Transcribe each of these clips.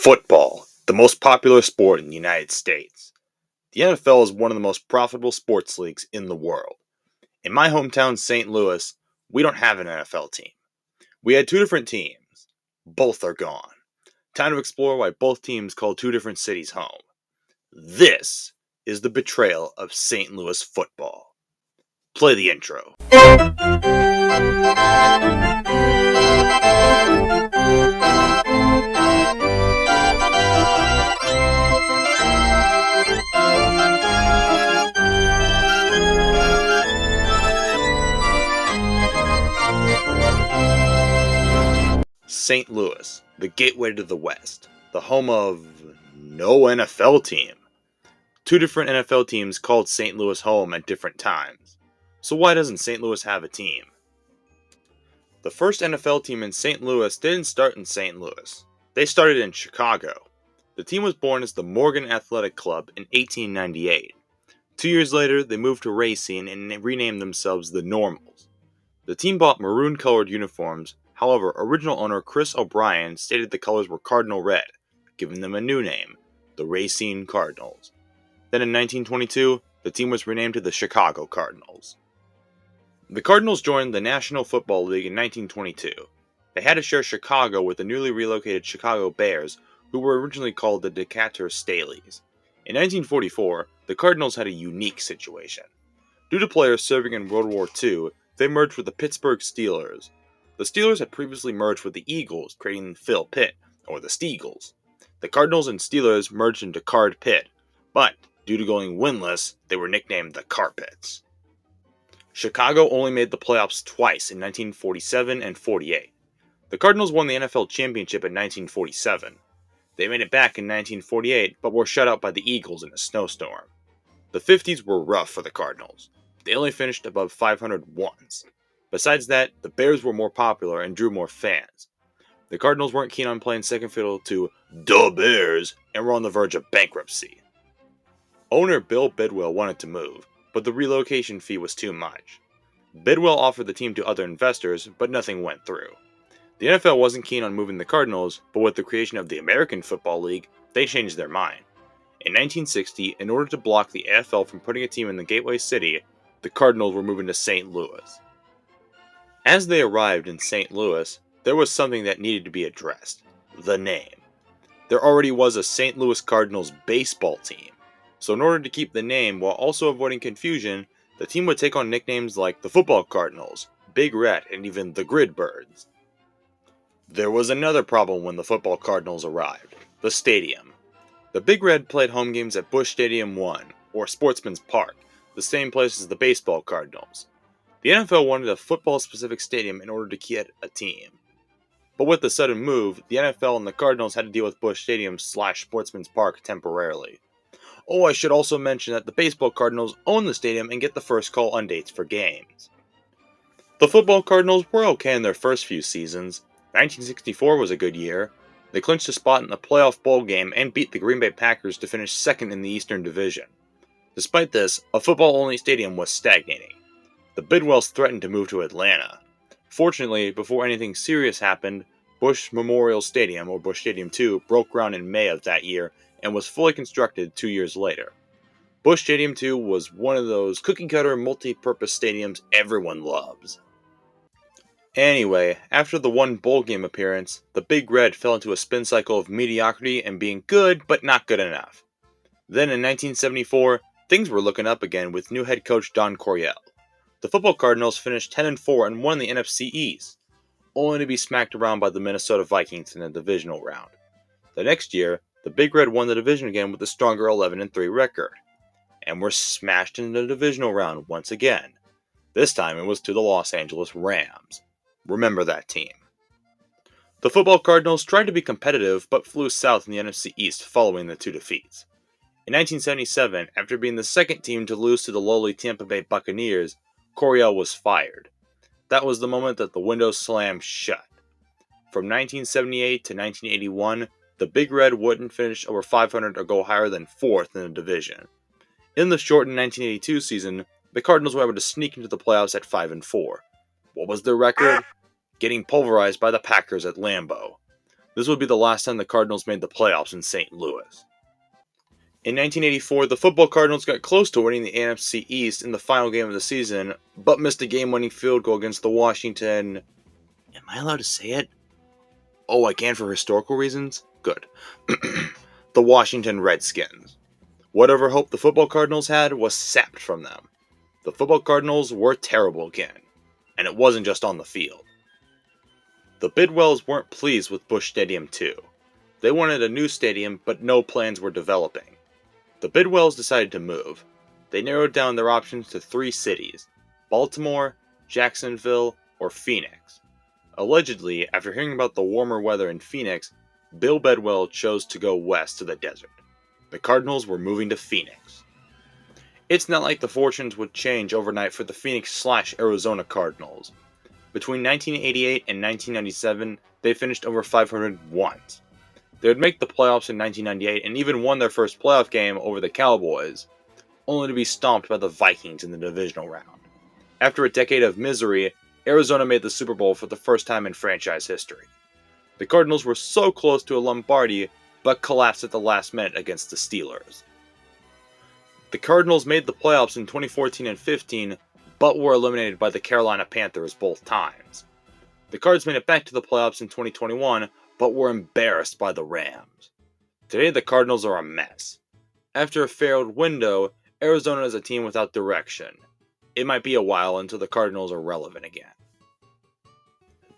Football, the most popular sport in the United States. The NFL is one of the most profitable sports leagues in the world. In my hometown, St. Louis, we don't have an NFL team. We had two different teams. Both are gone. Time to explore why both teams call two different cities home. This is the betrayal of St. Louis football. Play the intro. St. Louis, the gateway to the West, the home of no NFL team. Two different NFL teams called St. Louis home at different times. So why doesn't St. Louis have a team? The first NFL team in St. Louis didn't start in St. Louis. They started in Chicago. The team was born as the Morgan Athletic Club in 1898. 2 years later, they moved to Racine and renamed themselves the Normals. The team bought maroon-colored uniforms. However, original owner Chris O'Brien stated the colors were cardinal red, giving them a new name, the Racine Cardinals. Then in 1922, the team was renamed to the Chicago Cardinals. The Cardinals joined the National Football League in 1922. They had to share Chicago with the newly relocated Chicago Bears, who were originally called the Decatur Staleys. In 1944, the Cardinals had a unique situation. Due to players serving in World War II, they merged with the Pittsburgh Steelers. The Steelers had previously merged with the Eagles, creating Phil Pitt, or the Steagles. The Cardinals and Steelers merged into Card Pitt, but due to going winless, they were nicknamed the Carpets. Chicago only made the playoffs twice in 1947 and 48. The Cardinals won the NFL championship in 1947. They made it back in 1948, but were shut out by the Eagles in a snowstorm. The 50s were rough for the Cardinals. They only finished above 500 once. Besides that, the Bears were more popular and drew more fans. The Cardinals weren't keen on playing second fiddle to the Bears and were on the verge of bankruptcy. Owner Bill Bidwell wanted to move, but the relocation fee was too much. Bidwell offered the team to other investors, but nothing went through. The NFL wasn't keen on moving the Cardinals, but with the creation of the American Football League, they changed their mind. In 1960, in order to block the AFL from putting a team in the Gateway City, the Cardinals were moving to St. Louis. As they arrived in St. Louis, there was something that needed to be addressed: the name. There already was a St. Louis Cardinals baseball team, so in order to keep the name while also avoiding confusion, the team would take on nicknames like the Football Cardinals, Big Red, and even the Gridbirds. There was another problem when the Football Cardinals arrived: the stadium. The Big Red played home games at Busch Stadium 1, or Sportsman's Park, the same place as the Baseball Cardinals. The NFL wanted a football-specific stadium in order to get a team. But with the sudden move, the NFL and the Cardinals had to deal with Busch Stadium / Sportsman's Park temporarily. Oh, I should also mention that the Baseball Cardinals own the stadium and get the first call on dates for games. The Football Cardinals were okay in their first few seasons. 1964 was a good year. They clinched a spot in the playoff bowl game and beat the Green Bay Packers to finish second in the Eastern Division. Despite this, a football-only stadium was stagnating. The Bidwells threatened to move to Atlanta. Fortunately, before anything serious happened, Busch Memorial Stadium, or Busch Stadium 2, broke ground in May of that year and was fully constructed 2 years later. Busch Stadium 2 was one of those cookie-cutter multi-purpose stadiums everyone loves. Anyway, after the one bowl game appearance, the Big Red fell into a spin cycle of mediocrity and being good but not good enough. Then in 1974, things were looking up again with new head coach Don Coryell. The Football Cardinals finished 10-4 and won the NFC East, only to be smacked around by the Minnesota Vikings in the divisional round. The next year, the Big Red won the division again with a stronger 11-3 record, and were smashed in the divisional round once again. This time it was to the Los Angeles Rams. Remember that team. The Football Cardinals tried to be competitive but flew south in the NFC East following the two defeats. In 1977, after being the second team to lose to the lowly Tampa Bay Buccaneers, Coryell was fired. That was the moment that the window slammed shut. From 1978 to 1981, the Big Red wouldn't finish over 500 or go higher than 4th in the division. In the shortened 1982 season, the Cardinals were able to sneak into the playoffs at 5-4. What was their record? Getting pulverized by the Packers at Lambeau. This would be the last time the Cardinals made the playoffs in St. Louis. In 1984, the football Cardinals got close to winning the NFC East in the final game of the season, but missed a game-winning field goal against the Washington... Am I allowed to say it? Oh, I can for historical reasons? Good. The Washington Redskins. Whatever hope the football Cardinals had was sapped from them. The football Cardinals were terrible again, and it wasn't just on the field. The Bidwells weren't pleased with Busch Stadium 2. They wanted a new stadium, but no plans were developing. The Bidwells decided to move. They narrowed down their options to 3 cities: Baltimore, Jacksonville, or Phoenix. Allegedly, after hearing about the warmer weather in Phoenix, Bill Bedwell chose to go west to the desert. The Cardinals were moving to Phoenix. It's not like the fortunes would change overnight for the Phoenix/Arizona Cardinals. Between 1988 and 1997, they finished over 500 once. They would make the playoffs in 1998 and even won their first playoff game over the Cowboys, only to be stomped by the Vikings in the divisional round. After a decade of misery, Arizona made the Super Bowl for the first time in franchise history. The Cardinals were so close to a Lombardi, but collapsed at the last minute against the Steelers. The Cardinals made the playoffs in 2014 and 15, but were eliminated by the Carolina Panthers both times. The Cards made it back to the playoffs in 2021, but were embarrassed by the Rams. Today the Cardinals are a mess. After a failed window, Arizona is a team without direction. It might be a while until the Cardinals are relevant again.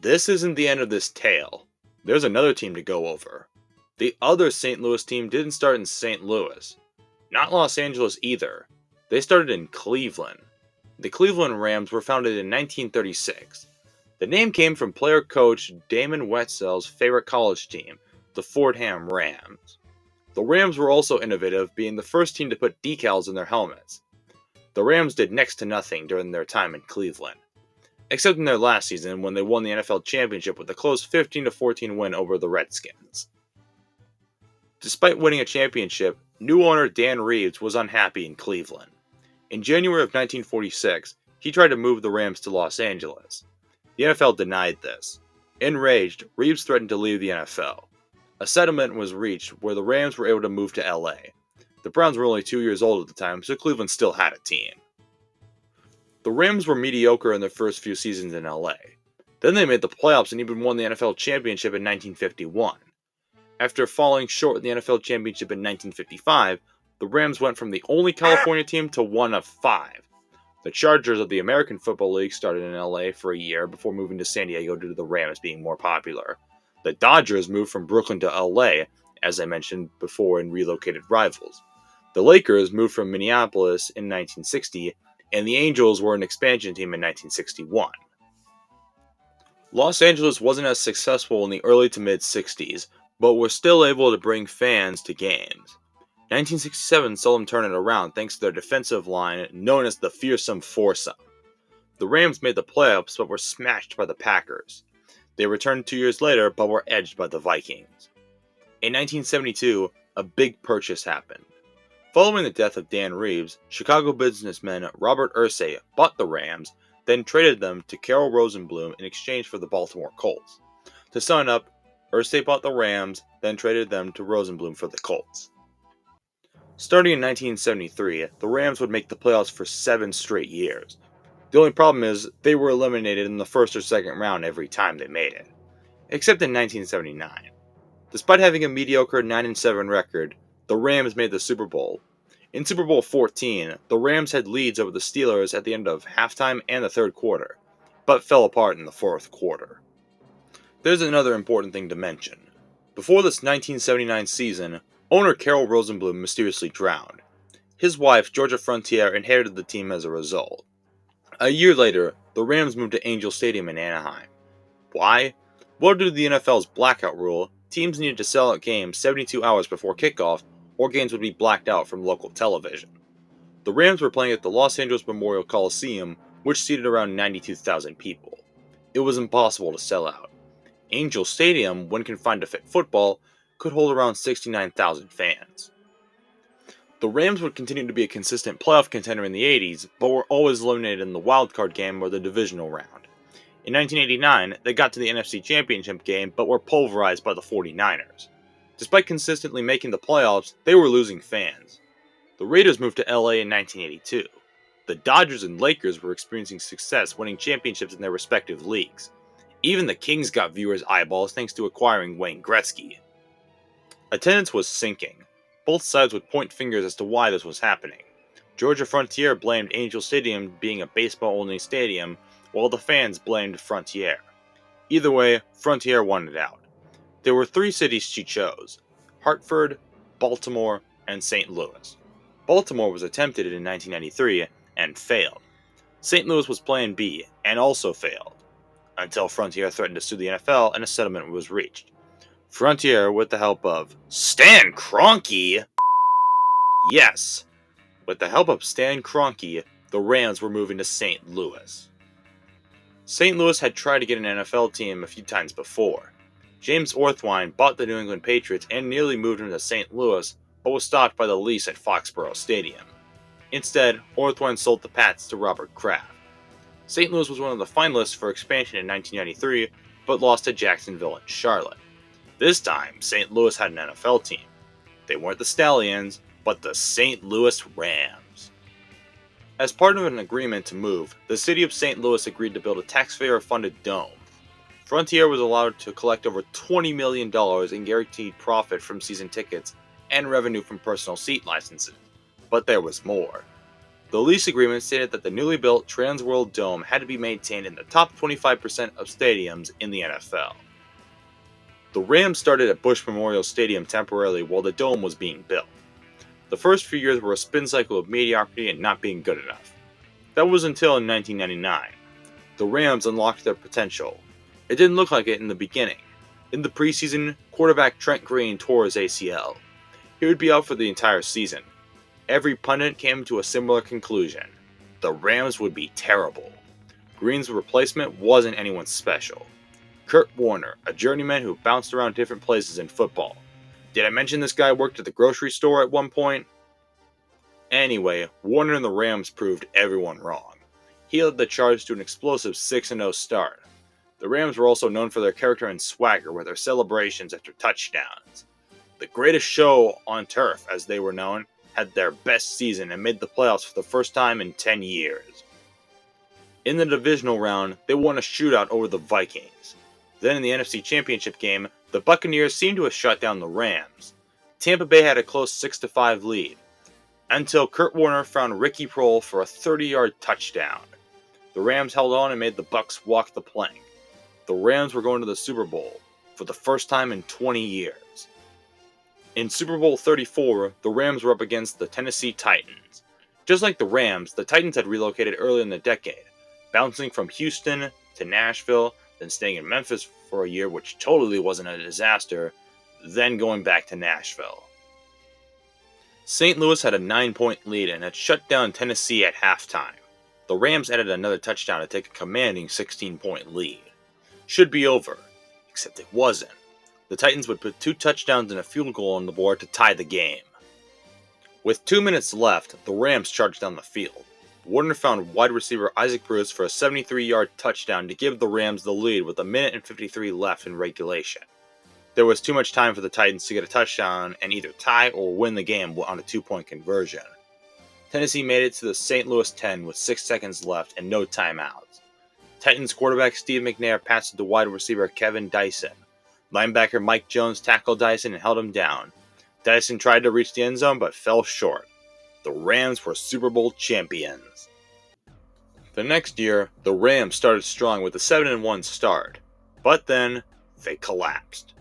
This isn't the end of this tale. There's another team to go over. The other St. Louis team didn't start in St. Louis. Not Los Angeles either. They started in Cleveland. The Cleveland Rams were founded in 1936. The name came from player-coach Damon Wetzel's favorite college team, the Fordham Rams. The Rams were also innovative, being the first team to put decals in their helmets. The Rams did next to nothing during their time in Cleveland, except in their last season when they won the NFL championship with a close 15-14 win over the Redskins. Despite winning a championship, new owner Dan Reeves was unhappy in Cleveland. In January of 1946, he tried to move the Rams to Los Angeles. The NFL denied this. Enraged, Reeves threatened to leave the NFL. A settlement was reached where the Rams were able to move to LA. The Browns were only 2 years old at the time, so Cleveland still had a team. The Rams were mediocre in their first few seasons in LA. Then they made the playoffs and even won the NFL championship in 1951. After falling short in the NFL championship in 1955, the Rams went from the only California team to one of 5. The Chargers of the American Football League started in LA for a year before moving to San Diego due to the Rams being more popular. The Dodgers moved from Brooklyn to LA, as I mentioned before, and relocated rivals. The Lakers moved from Minneapolis in 1960, and the Angels were an expansion team in 1961. Los Angeles wasn't as successful in the early to mid-60s, but were still able to bring fans to games. 1967 saw them turn it around thanks to their defensive line known as the Fearsome Foursome. The Rams made the playoffs but were smashed by the Packers. They returned 2 years later but were edged by the Vikings. In 1972, a big purchase happened. Following the death of Dan Reeves, Chicago businessman Robert Irsay bought the Rams, then traded them to Carroll Rosenbloom in exchange for the Baltimore Colts. To sum it up, Irsay bought the Rams, then traded them to Rosenbloom for the Colts. Starting in 1973, the Rams would make the playoffs for 7 straight years. The only problem is, they were eliminated in the first or second round every time they made it. Except in 1979. Despite having a mediocre 9-7 record, the Rams made the Super Bowl. In Super Bowl 14, the Rams had leads over the Steelers at the end of halftime and the third quarter, but fell apart in the fourth quarter. There's another important thing to mention. Before this 1979 season, owner Carroll Rosenbloom mysteriously drowned. His wife, Georgia Frontier, inherited the team as a result. A year later, the Rams moved to Angel Stadium in Anaheim. Why? Well, due to the NFL's blackout rule, teams needed to sell out games 72 hours before kickoff, or games would be blacked out from local television. The Rams were playing at the Los Angeles Memorial Coliseum, which seated around 92,000 people. It was impossible to sell out. Angel Stadium, when confined to fit football, could hold around 69,000 fans. The Rams would continue to be a consistent playoff contender in the 80s, but were always eliminated in the wildcard game or the divisional round. In 1989, they got to the NFC Championship game but were pulverized by the 49ers. Despite consistently making the playoffs, they were losing fans. The Raiders moved to LA in 1982. The Dodgers and Lakers were experiencing success, winning championships in their respective leagues. Even the Kings got viewers' eyeballs thanks to acquiring Wayne Gretzky. Attendance was sinking. Both sides would point fingers as to why this was happening. Georgia Frontier blamed Angel Stadium being a baseball-only stadium, while the fans blamed Frontier. Either way, Frontier wanted out. There were 3 cities she chose: Hartford, Baltimore, and St. Louis. Baltimore was attempted in 1993 and failed. St. Louis was Plan B and also failed, until Frontier threatened to sue the NFL and a settlement was reached. Frontier, with the help of Stan Kroenke, yes, with the help of Stan Kroenke, the Rams were moving to St. Louis. St. Louis had tried to get an NFL team a few times before. James Orthwein bought the New England Patriots and nearly moved him to St. Louis, but was stopped by the lease at Foxborough Stadium. Instead, Orthwein sold the Pats to Robert Kraft. St. Louis was one of the finalists for expansion in 1993, but lost to Jacksonville and Charlotte. This time, St. Louis had an NFL team. They weren't the Stallions, but the St. Louis Rams. As part of an agreement to move, the city of St. Louis agreed to build a taxpayer-funded dome. Frontier was allowed to collect over $20 million in guaranteed profit from season tickets and revenue from personal seat licenses. But there was more. The lease agreement stated that the newly built Trans World Dome had to be maintained in the top 25% of stadiums in the NFL. The Rams started at Bush Memorial Stadium temporarily while the dome was being built. The first few years were a spin cycle of mediocrity and not being good enough. That was until in 1999. The Rams unlocked their potential. It didn't look like it in the beginning. In the preseason, quarterback Trent Green tore his ACL. He would be out for the entire season. Every pundit came to a similar conclusion. The Rams would be terrible. Green's replacement wasn't anyone special. Kurt Warner, a journeyman who bounced around different places in football. Did I mention this guy worked at the grocery store at one point? Anyway, Warner and the Rams proved everyone wrong. He led the charge to an explosive 6-0 start. The Rams were also known for their character and swagger with their celebrations after touchdowns. The greatest show on turf, as they were known, had their best season and made the playoffs for the first time in 10 years. In the divisional round, they won a shootout over the Vikings. Then in the NFC Championship game, the Buccaneers seemed to have shut down the Rams. Tampa Bay had a close 6-5 lead, until Kurt Warner found Ricky Prohl for a 30-yard touchdown. The Rams held on and made the Bucs walk the plank. The Rams were going to the Super Bowl for the first time in 20 years. In Super Bowl 34, the Rams were up against the Tennessee Titans. Just like the Rams, the Titans had relocated early in the decade, bouncing from Houston to Nashville, then staying in Memphis for a year, which totally wasn't a disaster, then going back to Nashville. St. Louis had a 9-point lead and had shut down Tennessee at halftime. The Rams added another touchdown to take a commanding 16-point lead. Should be over, except it wasn't. The Titans would put 2 touchdowns and a field goal on the board to tie the game. With 2 minutes left, the Rams charged down the field. Warner found wide receiver Isaac Bruce for a 73-yard touchdown to give the Rams the lead with 1:53 left in regulation. There was too much time for the Titans to get a touchdown and either tie or win the game on a 2-point conversion. Tennessee made it to the St. Louis 10 with 6 seconds left and no timeouts. Titans quarterback Steve McNair passed it to wide receiver Kevin Dyson. Linebacker Mike Jones tackled Dyson and held him down. Dyson tried to reach the end zone but fell short. The Rams were Super Bowl champions. The next year, the Rams started strong with a 7-1 start, but then they collapsed.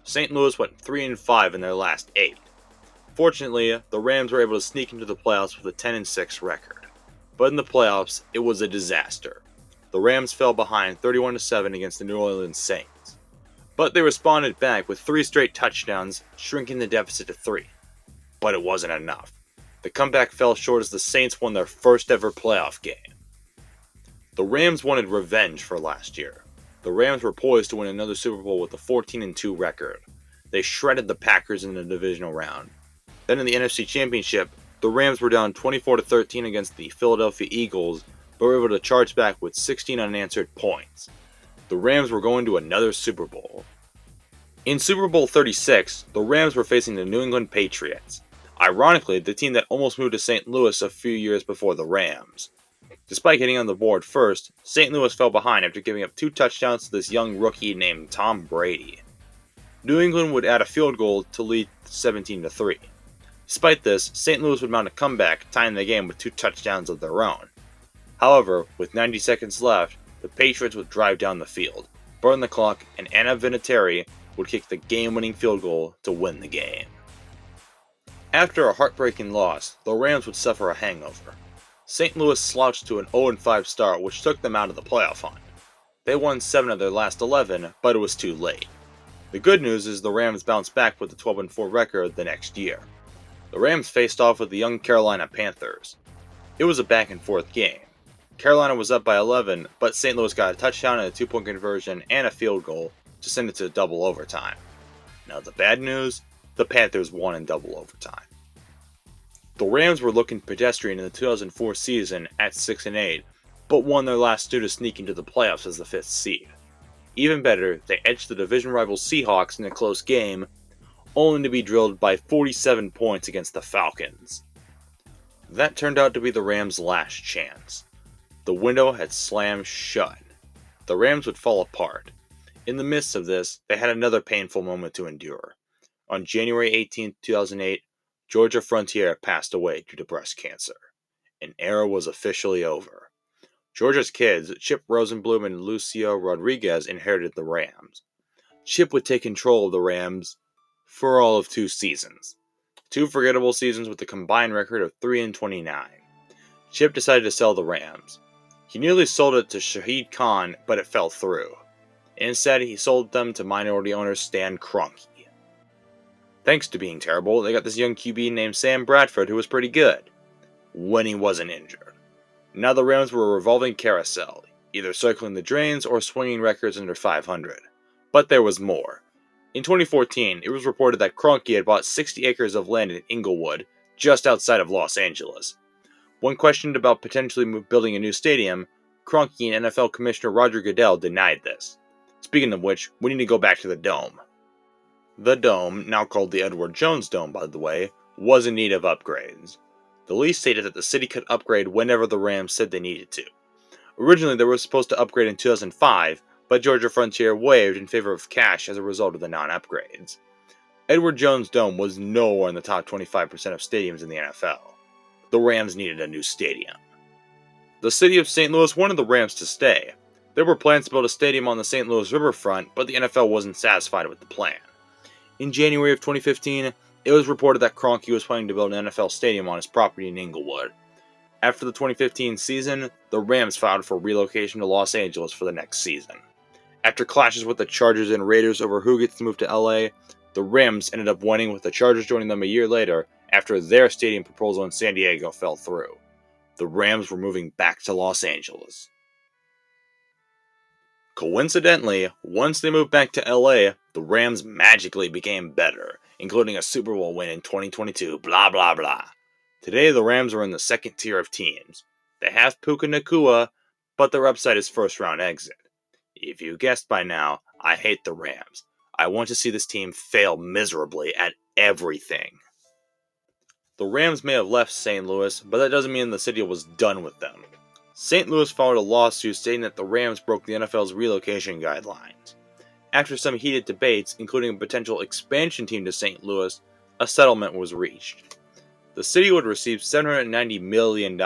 St. Louis went 3-5 in their last 8. Fortunately, the Rams were able to sneak into the playoffs with a 10-6 record. But in the playoffs, it was a disaster. The Rams fell behind 31-7 against the New Orleans Saints. But they responded back with 3 straight touchdowns, shrinking the deficit to 3. But it wasn't enough. The comeback fell short as the Saints won their first ever playoff game. The Rams wanted revenge for last year. The Rams were poised to win another Super Bowl with a 14-2 record. They shredded the Packers in the divisional round. Then in the NFC Championship, the Rams were down 24-13 against the Philadelphia Eagles, but were able to charge back with 16 unanswered points. The Rams were going to another Super Bowl. In Super Bowl 36, the Rams were facing the New England Patriots. Ironically, the team that almost moved to St. Louis a few years before the Rams. Despite getting on the board first, St. Louis fell behind after giving up 2 touchdowns to this young rookie named Tom Brady. New England would add a field goal to lead 17-3. Despite this, St. Louis would mount a comeback, tying the game with 2 touchdowns of their own. However, with 90 seconds left, the Patriots would drive down the field, burn the clock, and Anna Vinatieri would kick the game-winning field goal to win the game. After a heartbreaking loss, the Rams would suffer a hangover. St. Louis slouched to an 0-5 start, which took them out of the playoff hunt. They won 7 of their last 11, but it was too late. The good news is the Rams bounced back with a 12-4 record the next year. The Rams faced off with the young Carolina Panthers. It was a back-and-forth game. Carolina was up by 11, but St. Louis got a touchdown and a 2-point conversion and a field goal to send it to double overtime. Now the bad news, the Panthers won in double overtime. The Rams were looking pedestrian in the 2004 season at 6-8, but won their last 2 to sneak into the playoffs as the 5th seed. Even better, they edged the division rival Seahawks in a close game, only to be drilled by 47 points against the Falcons. That turned out to be the Rams' last chance. The window had slammed shut. The Rams would fall apart. In the midst of this, they had another painful moment to endure. On January 18, 2008, Georgia Frontiere passed away due to breast cancer. An era was officially over. Georgia's kids, Chip Rosenblum and Lucio Rodriguez, inherited the Rams. Chip would take control of the Rams for all of 2 seasons. 2 forgettable seasons with a combined record of 3-29. Chip decided to sell the Rams. He nearly sold it to Shahid Khan, but it fell through. Instead, he sold them to minority owner Stan Kroenke. Thanks to being terrible, they got this young QB named Sam Bradford who was pretty good, when he wasn't injured. Now the Rams were a revolving carousel, either circling the drains or swinging records under 500. But there was more. In 2014, it was reported that Kroenke had bought 60 acres of land in Inglewood, just outside of Los Angeles. When questioned about potentially building a new stadium, Kroenke and NFL Commissioner Roger Goodell denied this. Speaking of which, we need to go back to the Dome. The Dome, now called the Edward Jones Dome by the way, was in need of upgrades. The lease stated that the city could upgrade whenever the Rams said they needed to. Originally they were supposed to upgrade in 2005, but Georgia Frontiere waived in favor of cash as a result of the non-upgrades. Edward Jones Dome was nowhere in the top 25% of stadiums in the NFL. The Rams needed a new stadium. The city of St. Louis wanted the Rams to stay. There were plans to build a stadium on the St. Louis riverfront, but the NFL wasn't satisfied with the plan. In January of 2015, it was reported that Kroenke was planning to build an NFL stadium on his property in Inglewood. After the 2015 season, the Rams filed for relocation to Los Angeles for the next season. After clashes with the Chargers and Raiders over who gets to move to LA, the Rams ended up winning, with the Chargers joining them a year later after their stadium proposal in San Diego fell through. The Rams were moving back to Los Angeles. Coincidentally, once they moved back to LA, the Rams magically became better, including a Super Bowl win in 2022, blah blah blah. Today the Rams are in the second tier of teams. They have Puka Nacua, but their upside is first round exit. If you guessed by now, I hate the Rams. I want to see this team fail miserably at everything. The Rams may have left St. Louis, but that doesn't mean the city was done with them. St. Louis filed a lawsuit stating that the Rams broke the NFL's relocation guidelines. After some heated debates, including a potential expansion team to St. Louis, a settlement was reached. The city would receive $790 million.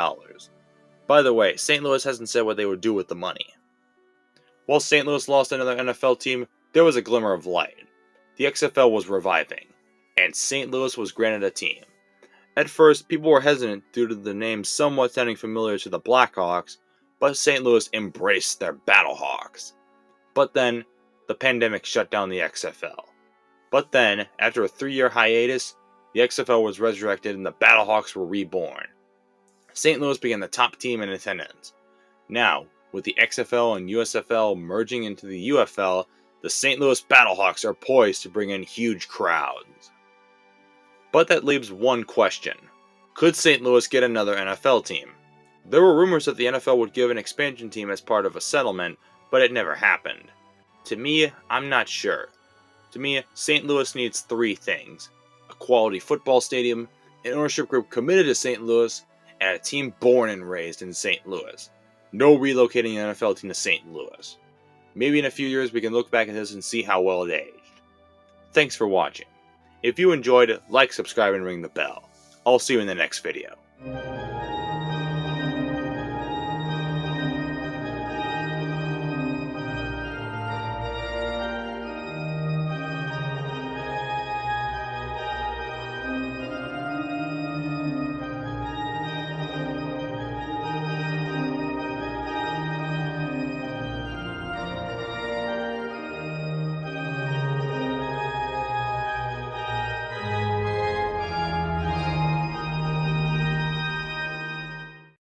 By the way, St. Louis hasn't said what they would do with the money. While St. Louis lost another NFL team, there was a glimmer of light. The XFL was reviving, and St. Louis was granted a team. At first, people were hesitant due to the name somewhat sounding familiar to the Blackhawks, but St. Louis embraced their Battlehawks. But then, the pandemic shut down the XFL. But then, after a 3-year hiatus, the XFL was resurrected and the Battlehawks were reborn. St. Louis became the top team in attendance. Now, with the XFL and USFL merging into the UFL, the St. Louis Battlehawks are poised to bring in huge crowds. But that leaves one question. Could St. Louis get another NFL team? There were rumors that the NFL would give an expansion team as part of a settlement, but it never happened. To me, I'm not sure. To me, St. Louis needs three things: a quality football stadium, an ownership group committed to St. Louis, and a team born and raised in St. Louis. No relocating an NFL team to St. Louis. Maybe in a few years we can look back at this and see how well it aged. Thanks for watching. If you enjoyed, like, subscribe, and ring the bell. I'll see you in the next video.